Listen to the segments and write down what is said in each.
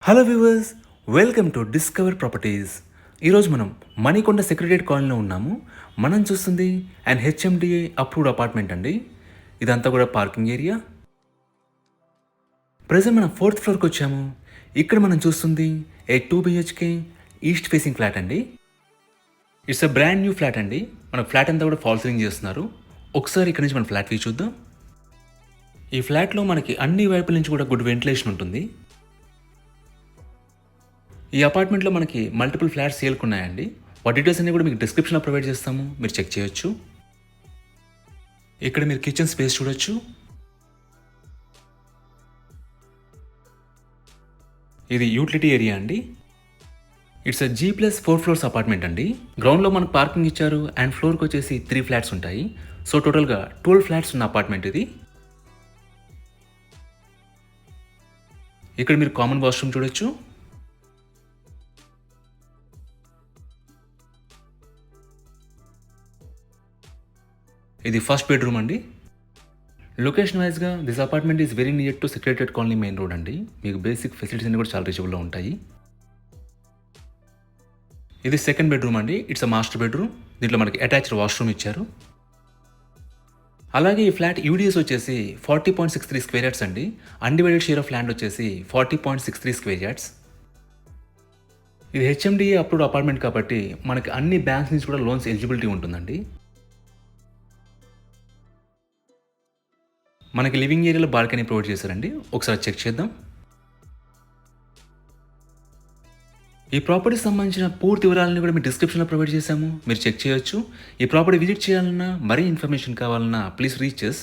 Hello viewers, welcome to discover properties. ఈరోజు మనం Manikonda secretariat కాలనీలో ఉన్నాము. మనం చూస్తుంది అండ్ హెచ్ఎండిఏ అప్రూవ్డ్ అపార్ట్మెంట్ అండి. ఇదంతా కూడా పార్కింగ్ ఏరియా. ప్రజెంట్ మనం 4th ఫ్లోర్కి వచ్చాము. ఇక్కడ మనం చూస్తుంది ఏ 2 BHK ఈస్ట్ ఫేసింగ్ ఫ్లాట్ అండి. It's a brand new flat అండి. మన ఫ్లాట్ అంతా కూడా ఫాల్ సీలింగ్ చేస్తున్నారు. ఒకసారి ఇక్కడ నుంచి మన ఫ్లాట్ వ్యూ చూద్దాం. ఈ ఫ్లాట్లో మనకి అన్ని వైపుల నుంచి కూడా గుడ్ వెంటిలేషన్ ఉంటుంది. ఈ అపార్ట్మెంట్లో మనకి మల్టిపుల్ ఫ్లాట్స్ సేల్కి ఉన్నాయండి. వాటి డీటెయిల్స్ అన్ని కూడా మీకు డిస్క్రిప్షన్లో ప్రొవైడ్ చేస్తాము, మీరు చెక్ చేయొచ్చు. ఇక్కడ మీరు కిచెన్ స్పేస్ చూడొచ్చు. ఇది యూటిలిటీ ఏరియా అండి. ఇట్స్ G+4 ఫ్లోర్స్ అపార్ట్మెంట్ అండి. గ్రౌండ్లో మనకు పార్కింగ్ ఇచ్చారు అండ్ ఫ్లోర్కి వచ్చేసి 3 ఫ్లాట్స్ ఉంటాయి. సో టోటల్గా 12 ఫ్లాట్స్ ఉన్న అపార్ట్మెంట్ ఇది. ఇక్కడ మీరు కామన్ వాష్రూమ్ చూడొచ్చు. ఇది ఫస్ట్ బెడ్రూమ్ అండి. లొకేషన్ వైజ్గా this apartment is very near to secretariat colony main road అండి. మీకు బేసిక్ ఫెసిలిటీస్ అన్ని కూడా చాలా రీచబుల్లో ఉంటాయి. ఇది సెకండ్ బెడ్రూమ్ అండి. It's a master bedroom. దీంట్లో మనకి అటాచ్డ్ వాష్రూమ్ ఇచ్చారు. అలాగే ఈ ఫ్లాట్ యూడిఎస్ వచ్చేసి 40.63 స్క్వేర్ యార్డ్స్ అండి. అన్డివైడెడ్ షేర్ ఆఫ్ ల్యాండ్ వచ్చేసి 40.63 స్క్వేర్ యార్డ్స్. ఇది హెచ్ఎండిఏ అప్రూవ్డ్ అపార్ట్మెంట్ కాబట్టి మనకి అన్ని బ్యాంక్స్ నుంచి కూడా లోన్స్ ఎలిజిబిలిటీ ఉంటుందండి. మనకి లివింగ్ ఏరియాలో బాల్కనీ ప్రొవైడ్ చేశారండి. ఒకసారి చెక్ చేద్దాం. ఈ ప్రాపర్టీకి సంబంధించిన పూర్తి వివరాలను కూడా మీ డిస్క్రిప్షన్లో ప్రొవైడ్ చేశాము, మీరు చెక్ చేయొచ్చు. ఈ ప్రాపర్టీ విజిట్ చేయాలన్నా మరీ ఇన్ఫర్మేషన్ కావాలన్నా ప్లీజ్ రీచ్ us.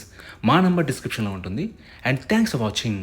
మా నంబర్ డిస్క్రిప్షన్లో ఉంటుంది. And thanks for watching.